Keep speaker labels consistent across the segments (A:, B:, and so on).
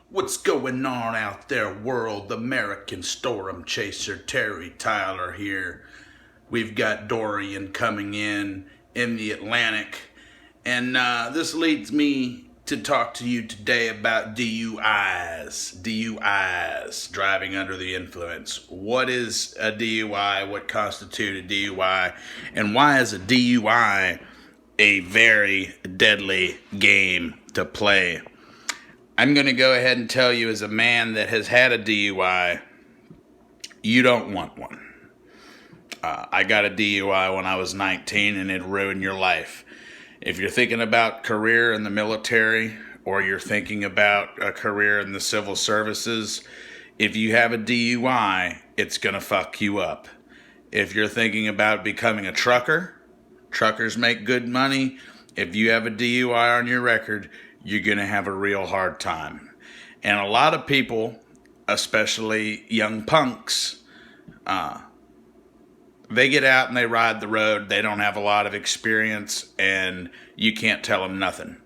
A: What's going on out there, world? American Storm Chaser Terry Tyler here. We've got Dorian coming in the Atlantic. And this leads me to talk to you today about DUIs. DUIs, driving under the influence. What is a DUI? What constitutes a DUI? And why is a DUI a very deadly game to play? I'm going to go ahead and tell you, as a man that has had a DUI, you don't want one. I got a DUI when I was 19 and it ruined your life. If you're thinking about career in the military or you're thinking about a career in the civil services, if you have a DUI, it's going to fuck you up. If you're thinking about becoming a trucker, truckers make good money. If you have a DUI on your record, you're going to have a real hard time. And a lot of people, especially young punks, they get out and they ride the road. They don't have a lot of experience, and you can't tell them nothing.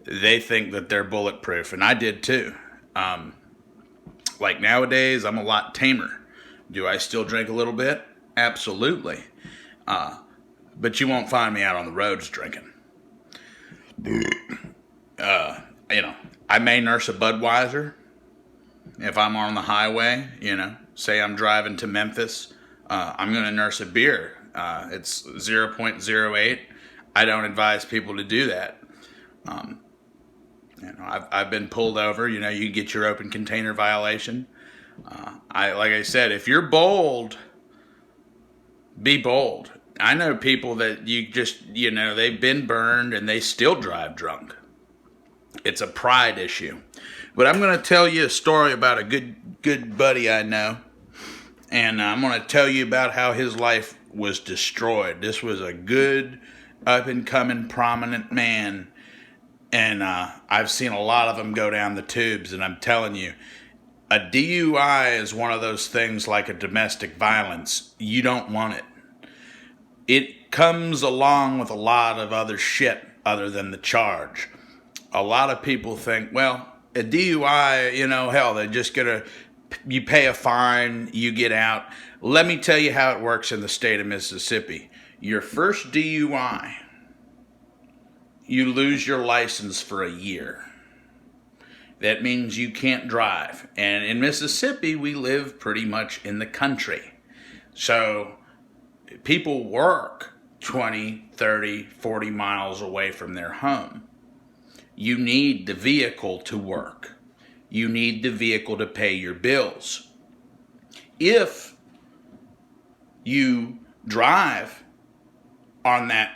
A: They think that they're bulletproof, and I did too. Like nowadays, I'm a lot tamer. Do I still drink a little bit? Absolutely. But you won't find me out on the roads drinking. I may nurse a Budweiser if I'm on the highway, say I'm driving to Memphis. I'm going to nurse a beer. It's 0.08. I don't advise people to do that. I've been pulled over. You get your open container violation. Like I said, if you're bold, be bold. I know people that they've been burned and they still drive drunk. It's a pride issue. But I'm going to tell you a story about a good buddy I know. And I'm going to tell you about how his life was destroyed. This was a good, up-and-coming, prominent man. And I've seen a lot of them go down the tubes. And I'm telling you, a DUI is one of those things like a domestic violence. You don't want it. It comes along with a lot of other shit other than the charge. A lot of people think, well, a DUI, hell, they're just you pay a fine, you get out. Let me tell you how it works in the state of Mississippi. Your first DUI, you lose your license for a year. That means you can't drive. And in Mississippi, we live pretty much in the country. So people work 20, 30, 40 miles away from their home. You need the vehicle to work. You need the vehicle to pay your bills. If you drive on that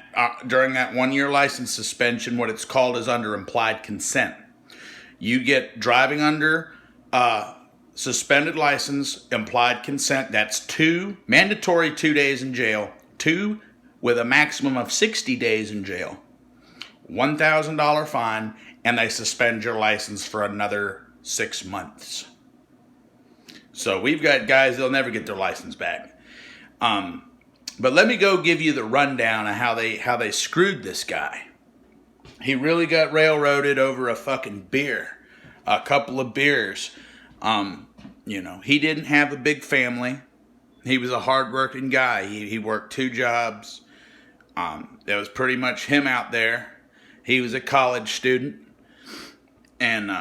A: during that 1 year license suspension, what it's called is under implied consent. You get driving under suspended license, implied consent. That's mandatory 2 days in jail, 2 with a maximum of 60 days in jail, $1,000 fine, and they suspend your license for another 6 months. So we've got guys, they'll never get their license back. But let me go give you the rundown of how they screwed this guy. He really got railroaded over a fucking beer, a couple of beers. He didn't have a big family. He was a hardworking guy. He worked 2 jobs. That was pretty much him out there. He was a college student, and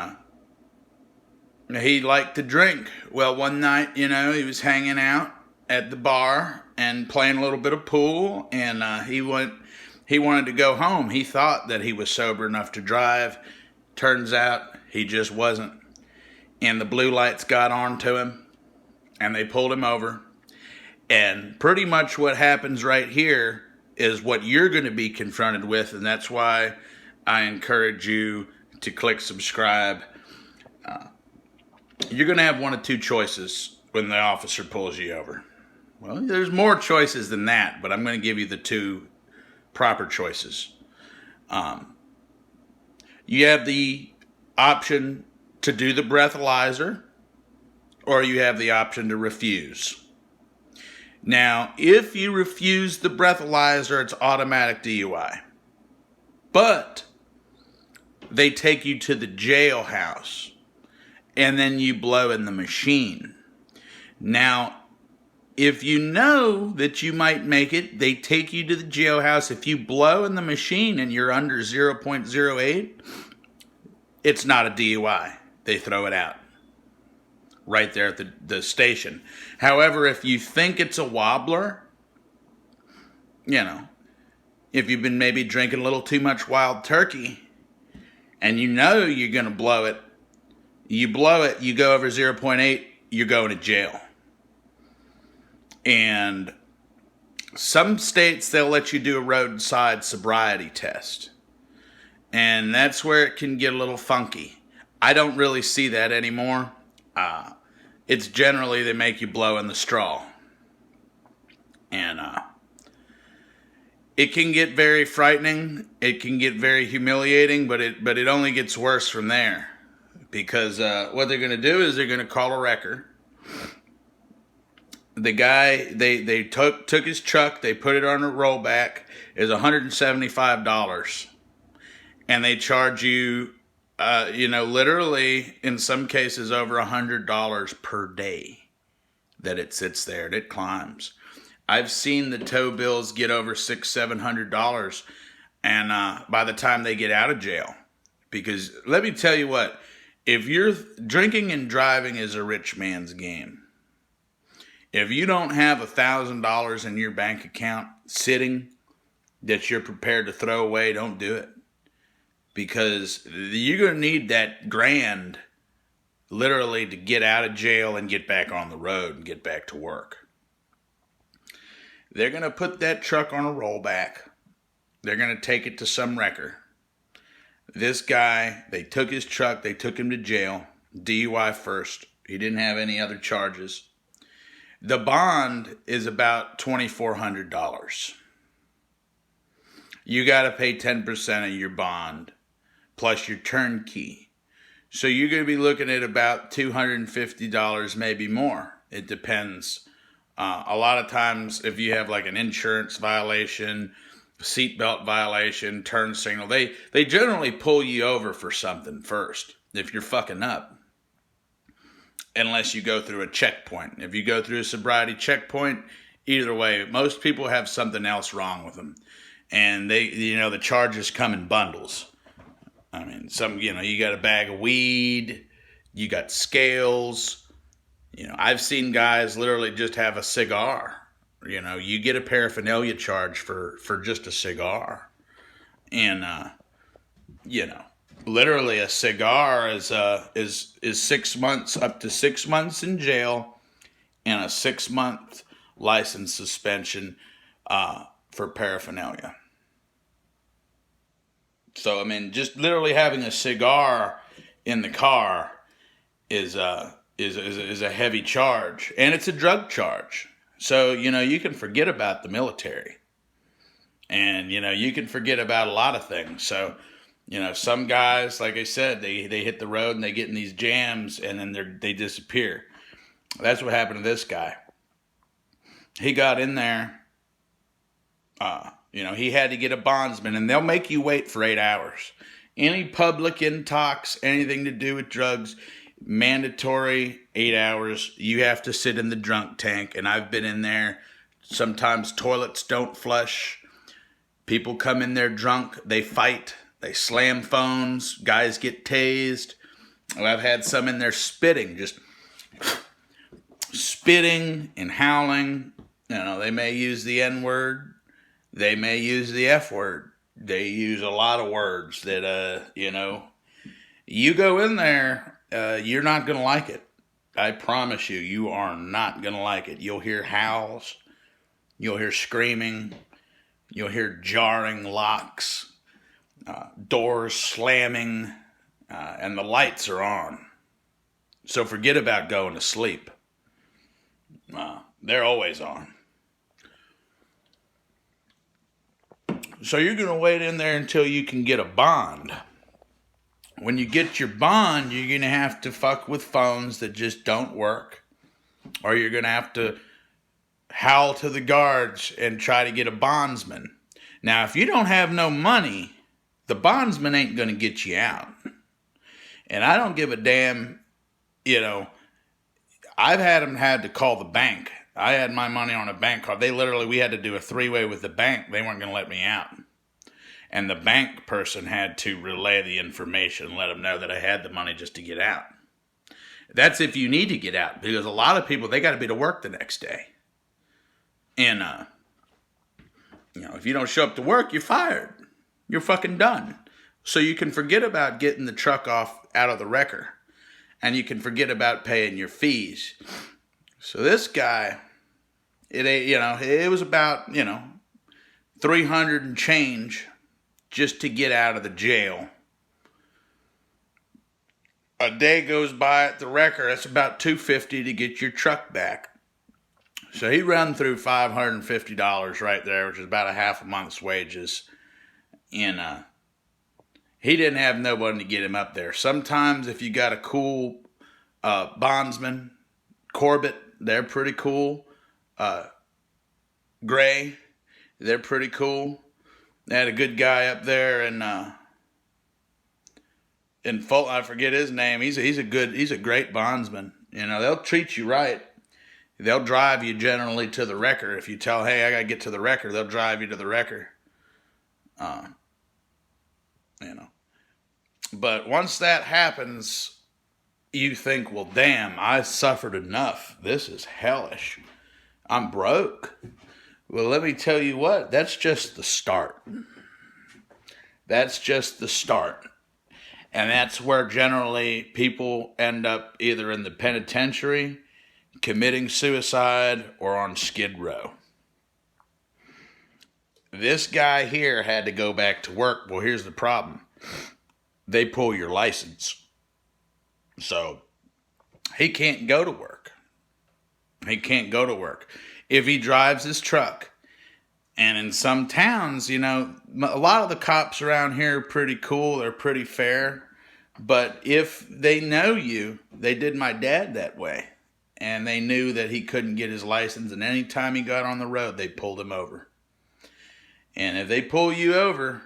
A: he liked to drink. Well, one night, he was hanging out at the bar and playing a little bit of pool, and he wanted to go home. He thought that he was sober enough to drive. Turns out he just wasn't. And the blue lights got on to him, and they pulled him over. And pretty much what happens right here is what you're going to be confronted with, and that's why I encourage you to click subscribe. You're going to have one of 2 choices when the officer pulls you over. Well, there's more choices than that, but I'm going to give you the 2 proper choices. You have the option to do the breathalyzer, or you have the option to refuse. Now, if you refuse the breathalyzer, it's automatic DUI. But they take you to the jailhouse and then you blow in the machine. Now, if you know that you might make it, they take you to the jailhouse. If you blow in the machine and you're under 0.08, it's not a DUI. They throw it out right there at the station. However, if you think it's a wobbler, if you've been maybe drinking a little too much wild turkey and you know you're going to blow it, you go over 0.8, you're going to jail. And some states, they'll let you do a roadside sobriety test. And that's where it can get a little funky. I don't really see that anymore. It's generally they make you blow in the straw. And it can get very frightening. It can get very humiliating, but it only gets worse from there. Because what they're going to do is they're going to call a wrecker. The guy, they took his truck, they put it on a rollback, is $175. And they charge you, literally, in some cases, over $100 per day that it sits there and it climbs. I've seen the tow bills get over $600-700, and by the time they get out of jail. Because let me tell you what, if you're drinking and driving is a rich man's game. If you don't have $1,000 in your bank account sitting that you're prepared to throw away, don't do it. Because you're going to need that grand literally to get out of jail and get back on the road and get back to work. They're going to put that truck on a rollback. They're going to take it to some wrecker. This guy, they took his truck, they took him to jail, DUI first. He didn't have any other charges. The bond is about $2,400. You got to pay 10% of your bond plus your turnkey. So you're going to be looking at about $250, maybe more. It depends. A lot of times if you have like an insurance violation, seatbelt violation, turn signal, they generally pull you over for something first if you're fucking up. Unless you go through a checkpoint. If you go through a sobriety checkpoint, either way, most people have something else wrong with them. And the charges come in bundles. I mean, you got a bag of weed, you got scales. I've seen guys literally just have a cigar. You get a paraphernalia charge for just a cigar. And, literally a cigar is 6 months, up to 6 months in jail, and a 6-month license suspension for paraphernalia. So I mean, just literally having a cigar in the car is a heavy charge, and it's a drug charge. So you can forget about the military, and you can forget about a lot of things. So. Some guys, like I said, they hit the road and they get in these jams and then they disappear. That's what happened to this guy. He got in there, he had to get a bondsman, and they'll make you wait for 8 hours. Any public intox, anything to do with drugs, mandatory 8 hours. You have to sit in the drunk tank, and I've been in there. Sometimes toilets don't flush. People come in there drunk, they fight. They slam phones. Guys get tased. I've had some in there spitting, just spitting and howling. They may use the N-word. They may use the F-word. They use a lot of words that, you go in there, you're not going to like it. I promise you, you are not going to like it. You'll hear howls. You'll hear screaming. You'll hear jarring locks. Doors slamming, and the lights are on. So forget about going to sleep. They're always on. So you're going to wait in there until you can get a bond. When you get your bond, you're going to have to fuck with phones that just don't work. Or you're going to have to howl to the guards and try to get a bondsman. Now, if you don't have no money, the bondsman ain't going to get you out. And I don't give a damn you know, I've had to call the bank. I had my money on a bank card. We had to do a three-way with the bank. They weren't going to let me out. And the bank person had to relay the information and let them know that I had the money just to get out. That's if you need to get out, because a lot of people, they got to be to work the next day. And, if you don't show up to work, you're fired. You're fucking done. So you can forget about getting the truck out of the wrecker. And you can forget about paying your fees. So this guy, it was about, 300 and change just to get out of the jail. A day goes by at the wrecker, that's about $250 to get your truck back. So he run through $550 right there, which is about a half a month's wages. And he didn't have nobody to get him up there. Sometimes if you got a cool bondsman, Corbett, they're pretty cool. Gray, they're pretty cool. They had a good guy up there in Fulton, I forget his name. He's a great bondsman. They'll treat you right. They'll drive you generally to the wrecker. If you tell, hey, I gotta get to the wrecker, they'll drive you to the wrecker. But once that happens, you think, well, damn, I suffered enough. This is hellish. I'm broke. Well, let me tell you what, that's just the start. That's just the start. And that's where generally people end up either in the penitentiary, committing suicide, or on Skid Row. This guy here had to go back to work. Well, here's the problem. They pull your license. So he can't go to work. He can't go to work. If he drives his truck, and in some towns, a lot of the cops around here are pretty cool. They're pretty fair. But if they know you, they did my dad that way. And they knew that he couldn't get his license. And anytime he got on the road, they pulled him over. And if they pull you over,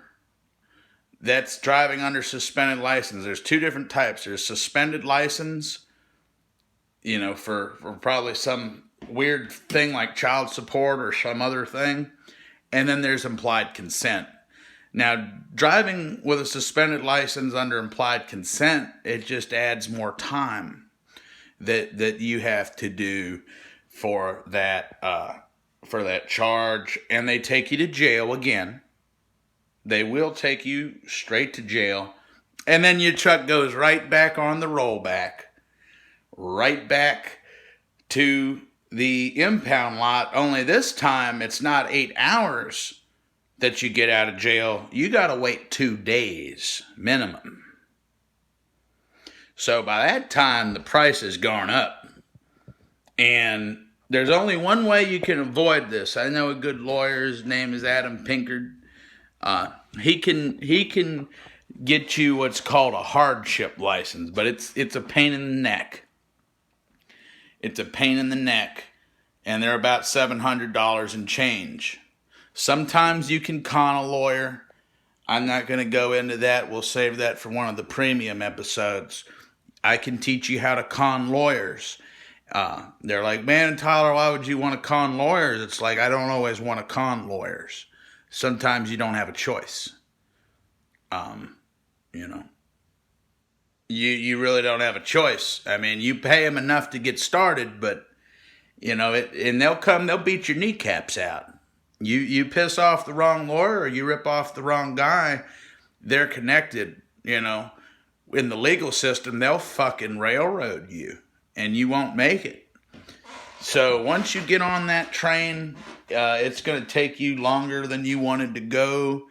A: that's driving under suspended license. There's two different types. There's suspended license, for probably some weird thing like child support or some other thing. And then there's implied consent. Now, driving with a suspended license under implied consent, it just adds more time that you have to do for that charge. And they take you to jail again. They will take you straight to jail. And then your truck goes right back on the rollback. Right back to the impound lot. Only this time, it's not 8 hours that you get out of jail. You got to wait 2 days minimum. So by that time, the price has gone up. And there's only one way you can avoid this. I know a good lawyer. His name is Adam Pinkard. He can get you what's called a hardship license, but it's a pain in the neck. It's a pain in the neck, and they're about $700 and change. Sometimes you can con a lawyer. I'm not going to go into that. We'll save that for one of the premium episodes. I can teach you how to con lawyers. They're like, man, Tyler, why would you want to con lawyers? It's like, I don't always want to con lawyers. Sometimes you don't have a choice. You really don't have a choice. I mean, you pay them enough to get started, but, and they'll beat your kneecaps out. You piss off the wrong lawyer or you rip off the wrong guy, they're connected, in the legal system, they'll fucking railroad you and you won't make it. So once you get on that train, it's going to take you longer than you wanted to go.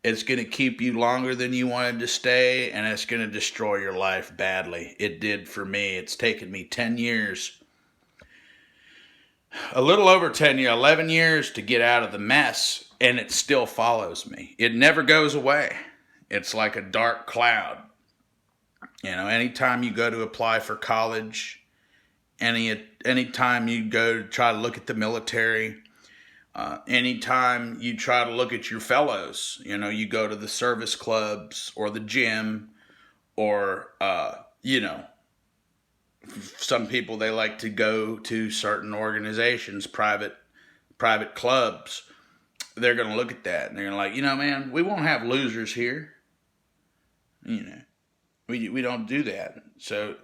A: It's going to keep you longer than you wanted to stay, and it's going to destroy your life badly. It did for me. It's taken me 10 years, a little over 10 years, 11 years to get out of the mess, and it still follows me. It never goes away. It's like a dark cloud. Anytime you go to apply for college, anytime you go to try to look at the military, anytime you try to look at your fellows, you go to the service clubs or the gym or, some people, they like to go to certain organizations, private clubs. They're going to look at that and they're going to like, man, we won't have losers here. We don't do that. So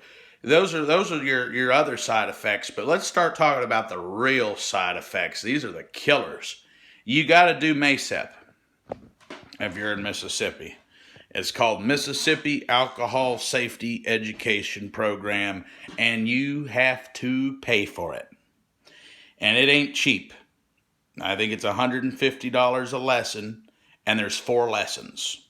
A: those are your other side effects. But let's start talking about the real side effects. These are the killers. You got to do MASEP if you're in Mississippi. It's called Mississippi Alcohol Safety Education Program, and you have to pay for it. And it ain't cheap. I think it's $150 a lesson, and there's 4 lessons.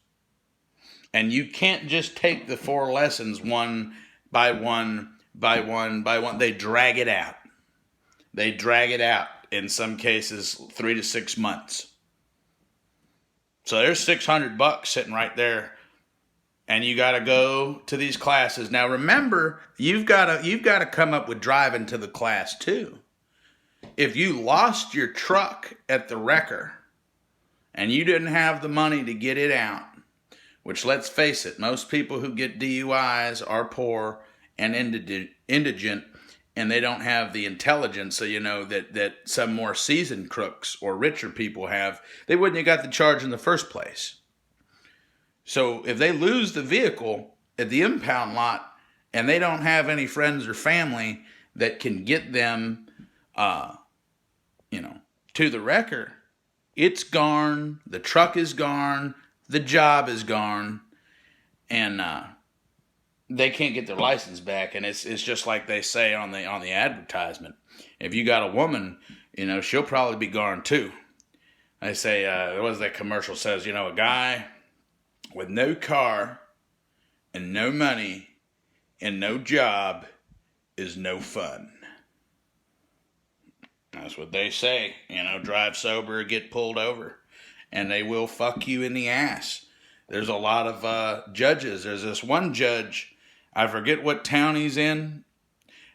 A: And you can't just take the 4 lessons one by one by one by one. They drag it out. They drag it out, in some cases, 3 to 6 months. So there's $600 sitting right there. And you got to go to these classes. Now remember, you've got to come up with driving to the class too. If you lost your truck at the wrecker and you didn't have the money to get it out, which, let's face it, most people who get DUIs are poor and indigent, and they don't have the intelligence, so that some more seasoned crooks or richer people have. They wouldn't have got the charge in the first place. So if they lose the vehicle at the impound lot and they don't have any friends or family that can get them, to the wrecker, it's gone. The truck is gone. The job is gone, and they can't get their license back. And it's just like they say on the advertisement. If you got a woman, she'll probably be gone too. They say, what was that commercial says? A guy with no car and no money and no job is no fun. That's what they say. Drive sober or get pulled over. And they will fuck you in the ass. There's a lot of judges. There's this one judge, I forget what town he's in,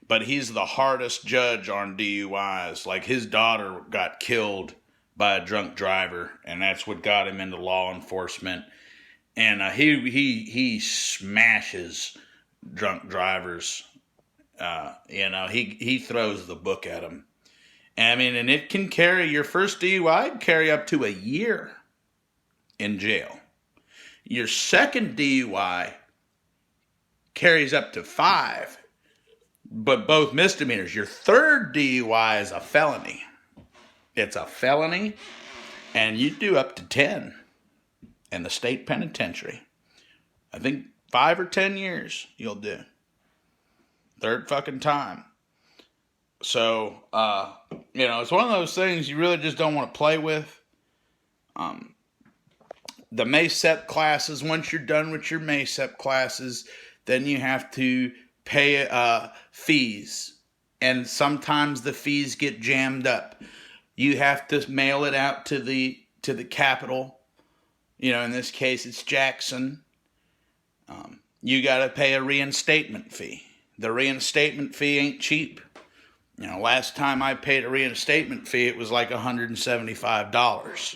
A: but he's the hardest judge on DUIs. Like, his daughter got killed by a drunk driver, and that's what got him into law enforcement. And he smashes drunk drivers. He throws the book at them. And it can carry, your first DUI can carry up to a year in jail. Your second DUI carries up to 5, but both misdemeanors. Your third DUI is a felony. It's a felony, and you do up to 10 in the state penitentiary. I think 5 or 10 years you'll do. Third fucking time. So, it's one of those things you really just don't want to play with. The MASEP classes, once you're done with your MASEP classes, then you have to pay fees. And sometimes the fees get jammed up. You have to mail it out to the capital. In this case, it's Jackson. You got to pay a reinstatement fee. The reinstatement fee ain't cheap. Last time I paid a reinstatement fee, it was like $175.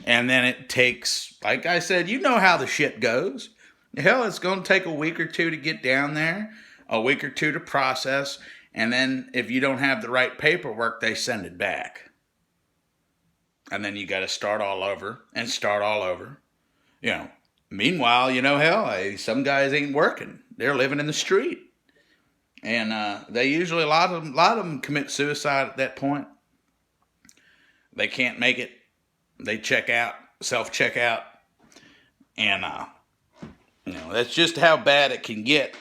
A: And then it takes, like I said, how the shit goes. Hell, it's going to take a week or two to get down there, a week or two to process, and then if you don't have the right paperwork, they send it back. And then you got to start all over. Meanwhile, hell, some guys ain't working. They're living in the street. And they usually, a lot of them commit suicide at that point. They can't make it. They check out, self-check out. And, that's just how bad it can get.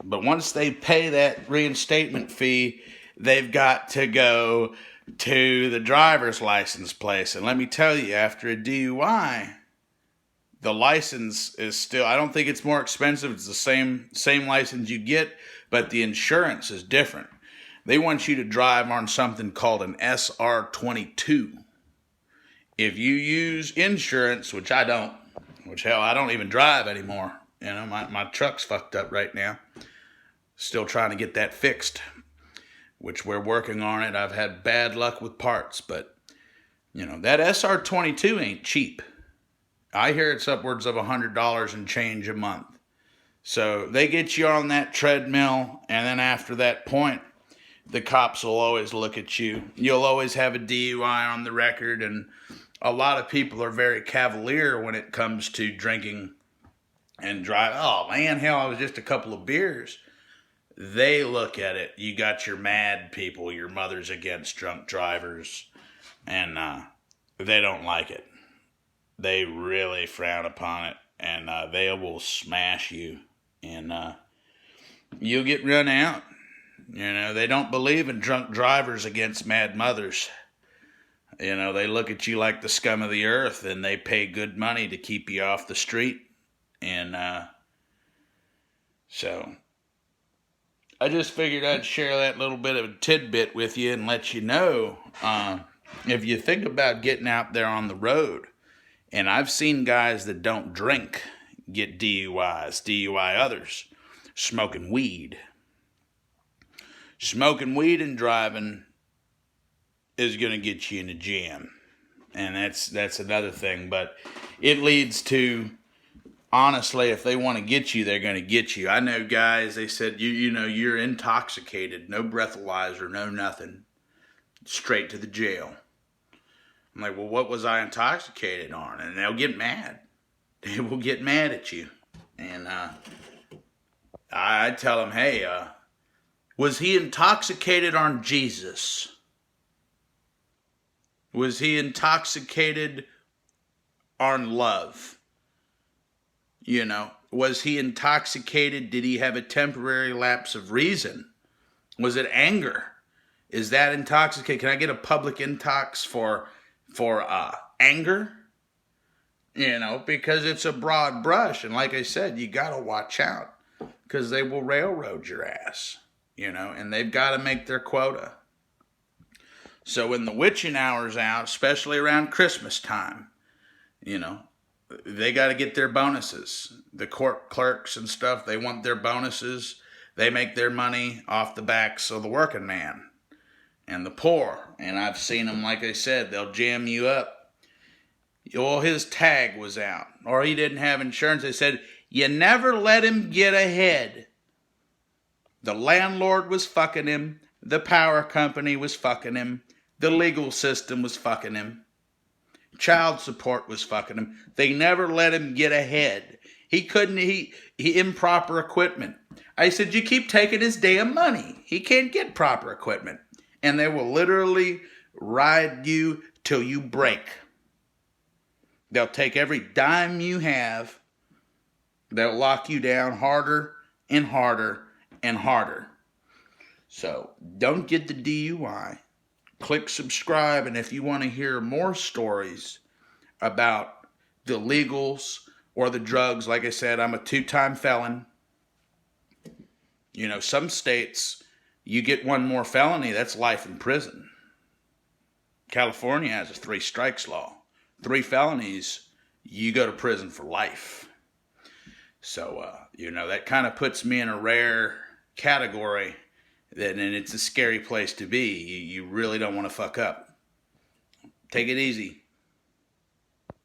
A: But once they pay that reinstatement fee, they've got to go to the driver's license place. And let me tell you, after a DUI, the license is still, I don't think it's more expensive. It's the same license you get, but the insurance is different. They want you to drive on something called an SR22. If you use insurance, which I don't, I don't even drive anymore. My truck's fucked up right now. Still trying to get that fixed, which we're working on it. I've had bad luck with parts, but, that SR22 ain't cheap. I hear it's upwards of $100 and change a month. So they get you on that treadmill, and then after that point, the cops will always look at you. You'll always have a DUI on the record, and a lot of people are very cavalier when it comes to drinking and driving. Oh man, hell, I was just a couple of beers. They look at it. You got your mad people, your mothers against drunk drivers, and they don't like it. They really frown upon it, and they will smash you, and you'll get run out. They don't believe in drunk drivers against mad mothers. They look at you like the scum of the earth, and they pay good money to keep you off the street. And so I just figured I'd share that little bit of a tidbit with you and let you know, if you think about getting out there on the road, and I've seen guys that don't drink get DUIs, DUI others, smoking weed. Smoking weed and driving is going to get you in a jam. And that's another thing. But it leads to, honestly, if they want to get you, they're going to get you. I know guys, they said, you're intoxicated. No breathalyzer, no nothing. Straight to the jail. I'm like, well, what was I intoxicated on? And they'll get mad. They will get mad at you. And I tell them, hey, was he intoxicated on Jesus? Was he intoxicated on love? Was he intoxicated? Did he have a temporary lapse of reason? Was it anger? Is that intoxicated? Can I get a public intox for anger? Because it's a broad brush. And like I said, you got to watch out because they will railroad your ass. And they've got to make their quota. So when the witching hour's out, especially around Christmas time, they got to get their bonuses. The court clerks and stuff, they want their bonuses. They make their money off the backs of the working man and the poor. And I've seen them, like I said, they'll jam you up. Well, his tag was out, or he didn't have insurance. They said, you never let him get ahead. The landlord was fucking him. The power company was fucking him. The legal system was fucking him. Child support was fucking him. They never let him get ahead. He improper equipment. I said, you keep taking his damn money. He can't get proper equipment. And they will literally ride you till you break. They'll take every dime you have. They'll lock you down harder and harder and harder. So don't get the DUI. Click subscribe, and if you want to hear more stories about the legals or the drugs, like I said, I'm a 2-time felon. Some states, you get one more felony, that's life in prison. California has a 3 strikes law. 3 felonies, you go to prison for life. So, that kind of puts me in a rare category, and it's a scary place to be. You really don't want to fuck up. Take it easy.